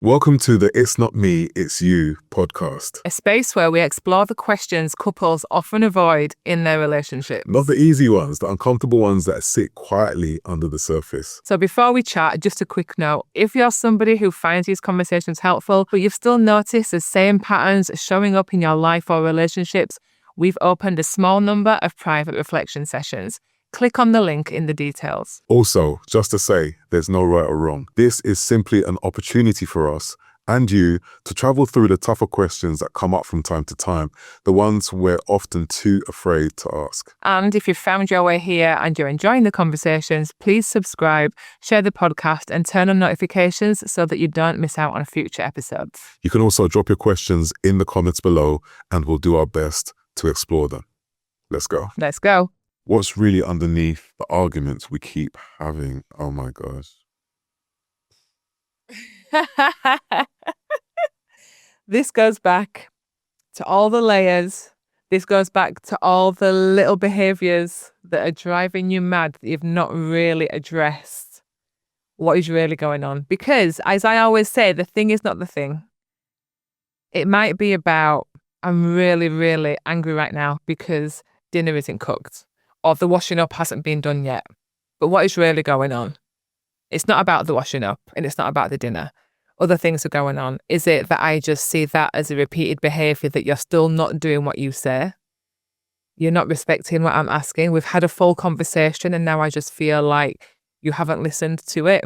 Welcome to the It's Not Me, It's You podcast. A space where we explore the questions couples often avoid in their relationship. Not the easy ones, the uncomfortable ones that sit quietly under the surface. So before we chat, just a quick note. If you're somebody who finds these conversations helpful, but you've still noticed the same patterns showing up in your life or relationships, we've opened a small number of private reflection sessions. Click on the link in the details. Also, just to say, there's no right or wrong. This is simply an opportunity for us and you to travel through the tougher questions that come up from time to time, the ones we're often too afraid to ask. And if you've found your way here and you're enjoying the conversations, please subscribe, share the podcast, and turn on notifications so that you don't miss out on future episodes. You can also drop your questions in the comments below and we'll do our best to explore them. Let's go. Let's go. What's really underneath the arguments we keep having? Oh my gosh. This goes back to all the layers. This goes back to all the little behaviors that are driving you mad that you've not really addressed what is really going on. Because, as I always say, the thing is not the thing. It might be about, I'm really, really angry right now because dinner isn't cooked or the washing up hasn't been done yet. But what is really going on? It's not about the washing up and it's not about the dinner. Other things are going on. Is it that I just see that as a repeated behaviour that you're still not doing what you say? You're not respecting what I'm asking. We've had a full conversation and now I just feel like you haven't listened to it.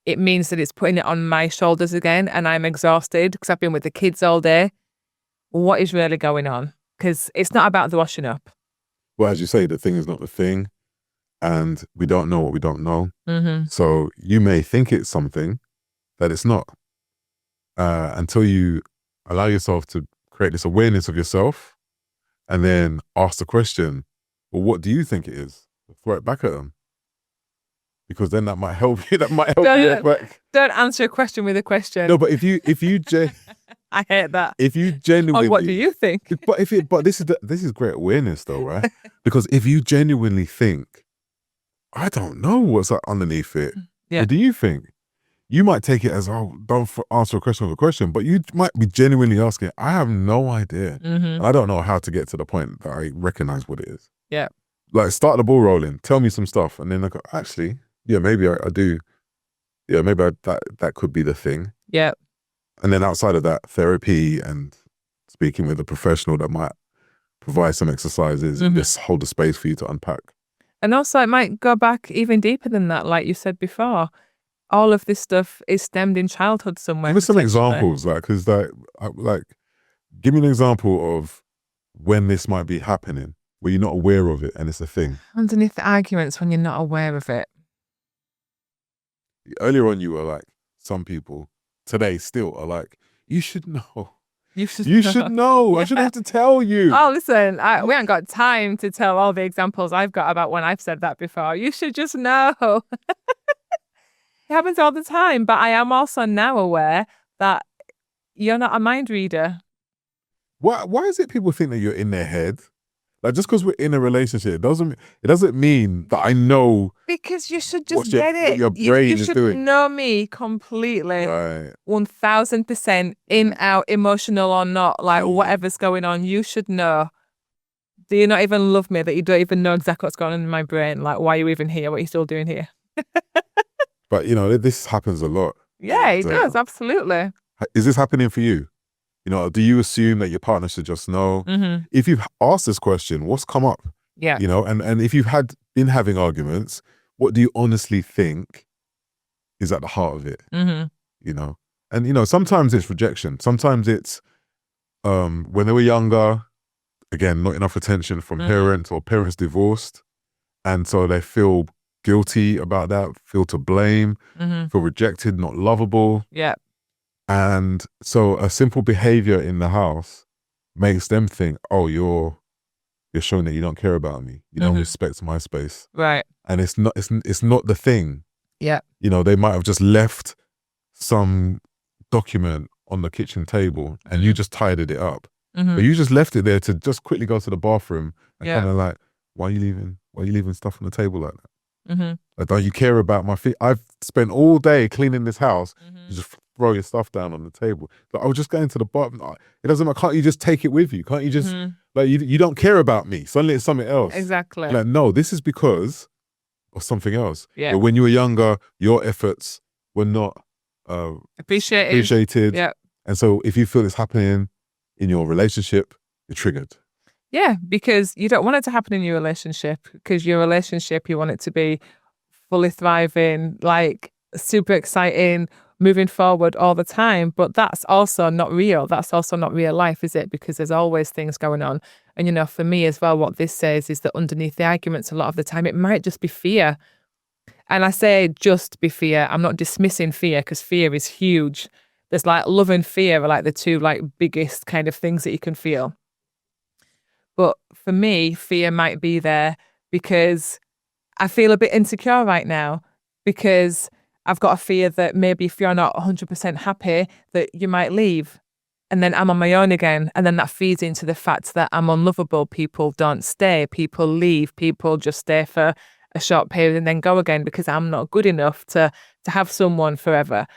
It means that it's putting it on my shoulders again and I'm exhausted because I've been with the kids all day. What is really going on? Because it's not about the washing up. Well, as you say, the thing is not the thing and we don't know what we don't know. Mm-hmm. So you may think it's something that it's not. Until you allow yourself to create this awareness of yourself and then ask the question, well, what do you think it is? Throw it back at them. Because then that might help you. That might help you back. Don't answer a question with a question. No, but if you I hate that. If you genuinely, what do you think? But this is great awareness though, right? Because if you genuinely think, I don't know what's underneath it. Yeah. What do you think? You might take it as, oh, don't answer a question with a question, but you might be genuinely asking, I have no idea. Mm-hmm. I don't know how to get to the point that I recognize what it is. Yeah. Like, start the ball rolling. Tell me some stuff. And then I go, actually, yeah, maybe I do. Yeah, maybe that could be the thing. Yeah. And then outside of that, therapy and speaking with a professional that might provide some exercises, just hold the space for you to unpack. And also it might go back even deeper than that, like you said before. All of this stuff is stemmed in childhood somewhere. Give me some examples, because give me an example of when this might be happening, where you're not aware of it and it's a thing. Underneath the arguments when you're not aware of it. Earlier on, you were like, some people today still are like, you should know. You should know. I shouldn't have to tell you. Oh, listen, we haven't got time to tell all the examples I've got about when I've said that before. You should just know. It happens all the time, but I am also now aware that you're not a mind reader. Why is it people think that you're in their head? Like, just because we're in a relationship, it doesn't mean that I know. Because you should just get it. What your brain is doing. You should know me completely. Right. 1000% in, out, emotional or not, like whatever's going on, you should know. Do you not even love me that you don't even know exactly what's going on in my brain? Like, why are you even here? What are you still doing here? But, this happens a lot. Yeah, it does, absolutely. Is this happening for you? Do you assume that your partner should just know? Mm-hmm. If you've asked this question, what's come up? Yeah. And if you've been having arguments, what do you honestly think is at the heart of it? Mm-hmm. And, sometimes it's rejection. Sometimes it's when they were younger, again, not enough attention from parents or parents divorced. And so they feel guilty about that, feel to blame, feel rejected, not lovable. Yeah. And so a simple behavior in the house makes them think, oh, you're showing that you don't care about me. You don't respect my space. Right. And it's not the thing. Yeah. They might have just left some document on the kitchen table and you just tidied it up. But you just left it there to just quickly go to the bathroom and kind of like, why are you leaving stuff on the table like that? Like, don't you care about my feet? I've spent all day cleaning this house. You just throw your stuff down on the table. But I was just going to the bottom. It doesn't matter. Can't you just take it with you? Can't you just, like, you don't care about me. Suddenly it's something else. Exactly. Like, no, this is because of something else. Yeah. But when you were younger, your efforts were not appreciated. Yeah. And so if you feel this happening in your relationship, you're triggered. Yeah, because you don't want it to happen in your relationship, because your relationship, you want it to be fully thriving, like super exciting, moving forward all the time. But that's also not real. That's also not real life, is it? Because there's always things going on. And, you know, for me as well, what this says is that underneath the arguments a lot of the time, it might just be fear. And I say just be fear. I'm not dismissing fear, because fear is huge. There's like love and fear are like the two like biggest kind of things that you can feel. But for me, fear might be there because I feel a bit insecure right now, because I've got a fear that maybe if you're not 100% happy, that you might leave. And then I'm on my own again. And then that feeds into the fact that I'm unlovable. People don't stay. People leave. People just stay for a short period and then go again because I'm not good enough to have someone forever.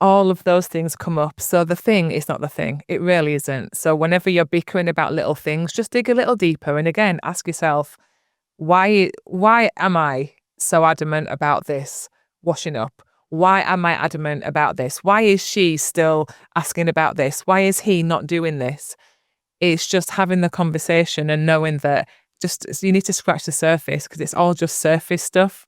All of those things come up. So the thing is not the thing. It really isn't. So whenever you're bickering about little things, just dig a little deeper. And again, ask yourself, why am I so adamant about this washing up? Why am I adamant about this? Why is she still asking about this? Why is he not doing this? It's just having the conversation and knowing that you need to scratch the surface, because it's all just surface stuff.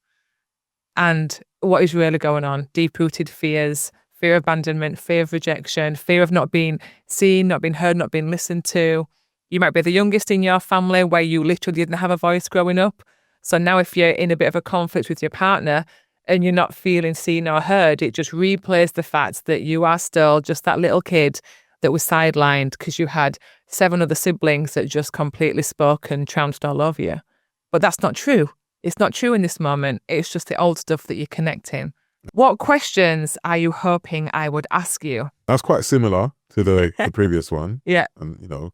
And what is really going on? Deep-rooted fears, fear of abandonment, fear of rejection, fear of not being seen, not being heard, not being listened to. You might be the youngest in your family where you literally didn't have a voice growing up. So now if you're in a bit of a conflict with your partner and you're not feeling seen or heard, it just replays the fact that you are still just that little kid that was sidelined because you had 7 other siblings that just completely spoke and trounced all over you. But that's not true. It's not true in this moment. It's just the old stuff that you're connecting. What questions are you hoping I would ask you? That's quite similar to the previous one. Yeah. And, you know,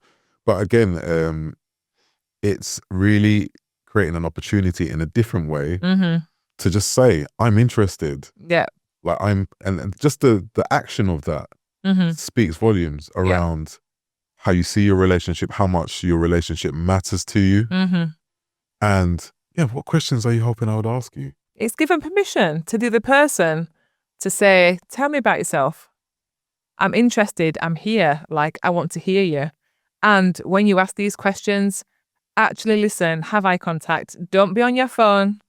but again, it's really creating an opportunity in a different way to just say, I'm interested. Yeah. Like and just the action of that speaks volumes around how you see your relationship, how much your relationship matters to you. And yeah, what questions are you hoping I would ask you? It's given permission to the other person to say, tell me about yourself. I'm interested. I'm here. Like, I want to hear you. And when you ask these questions, actually listen, have eye contact. Don't be on your phone.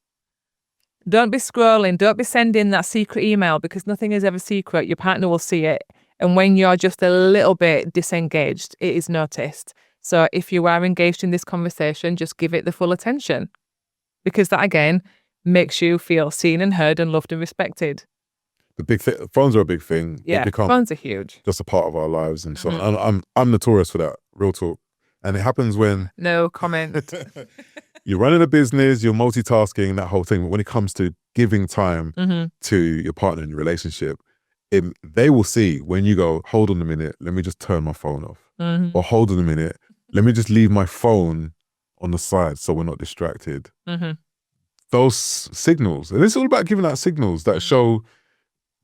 Don't be scrolling. Don't be sending that secret email, because nothing is ever secret. Your partner will see it. And when you're just a little bit disengaged, it is noticed. So if you are engaged in this conversation, just give it the full attention, because that, again, makes you feel seen and heard and loved and respected. The big thing, phones are a big thing. Yeah, phones are huge. Just a part of our lives and so on. I'm notorious for that, real talk. And it happens when... No comment. You're running a business, you're multitasking, that whole thing. But when it comes to giving time to your partner in your relationship, they will see when you go, hold on a minute, let me just turn my phone off. Or hold on a minute, let me just leave my phone on the side so we're not distracted. Those signals, and it's all about giving out signals that show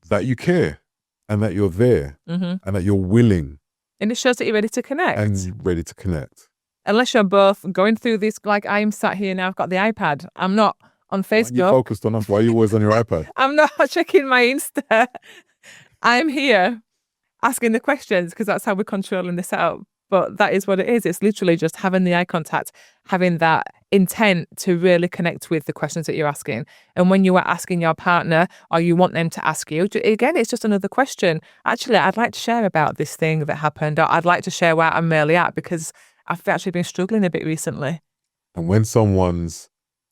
that you care and that you're there and that you're willing. And it shows that you're ready to connect. And ready to connect. Unless you're both going through this, like I'm sat here now, I've got the iPad. I'm not on Facebook. Why are you focused on us? Why are you always on your iPad? I'm not checking my Insta. I'm here asking the questions because that's how we're controlling this out. But that is what it is. It's literally just having the eye contact, having that intent to really connect with the questions that you're asking. And when you are asking your partner or you want them to ask you, again, it's just another question. Actually, I'd like to share about this thing that happened, or I'd like to share where I'm really at, because I've actually been struggling a bit recently. And when someone's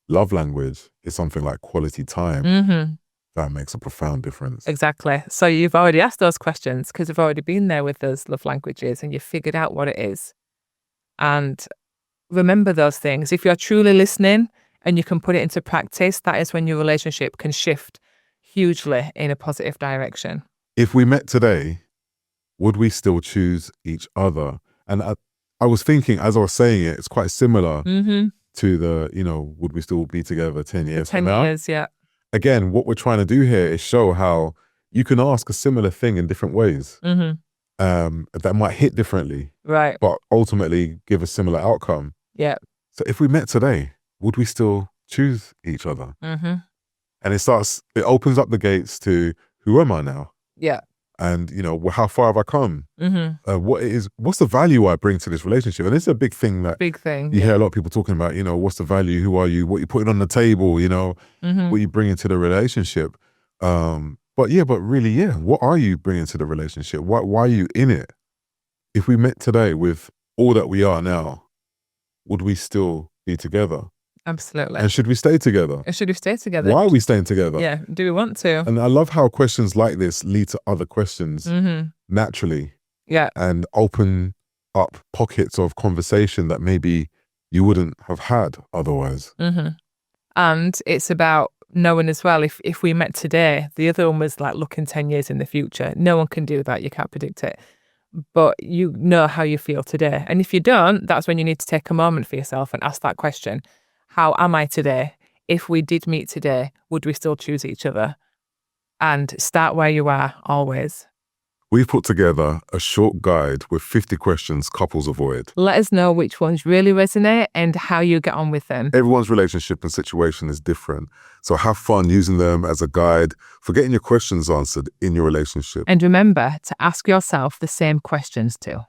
love language is something like quality time, that makes a profound difference. Exactly. So you've already asked those questions because you've already been there with those love languages and you've figured out what it is. And remember those things. If you're truly listening and you can put it into practice, that is when your relationship can shift hugely in a positive direction. If we met today, would we still choose each other? And I was thinking, as I was saying it, it's quite similar to the, would we still be together 10 years 10 from now? years, yeah. Again, what we're trying to do here is show how you can ask a similar thing in different ways that might hit differently, Right. but ultimately give a similar outcome. Yeah. So if we met today, would we still choose each other? And it opens up the gates to, who am I now? Yeah. And, how far have I come? What's the value I bring to this relationship? And it's a big thing that Big thing. you hear a lot of people talking about, what's the value? Who are you? What you're putting on the table, what you bring into the relationship. But really, what are you bringing to the relationship? Why are you in it? If we met today with all that we are now, would we still be together? Absolutely. And should we stay together? And should we stay together? Why are we staying together? Yeah. Do we want to? And I love how questions like this lead to other questions naturally. Yeah. And open up pockets of conversation that maybe you wouldn't have had otherwise. And it's about knowing as well, if we met today, the other one was like looking 10 years in the future. No one can do that. You can't predict it. But you know how you feel today. And if you don't, that's when you need to take a moment for yourself and ask that question. How am I today? If we did meet today, would we still choose each other? And start where you are, always. We've put together a short guide with 50 questions couples avoid. Let us know which ones really resonate and how you get on with them. Everyone's relationship and situation is different. So have fun using them as a guide for getting your questions answered in your relationship. And remember to ask yourself the same questions too.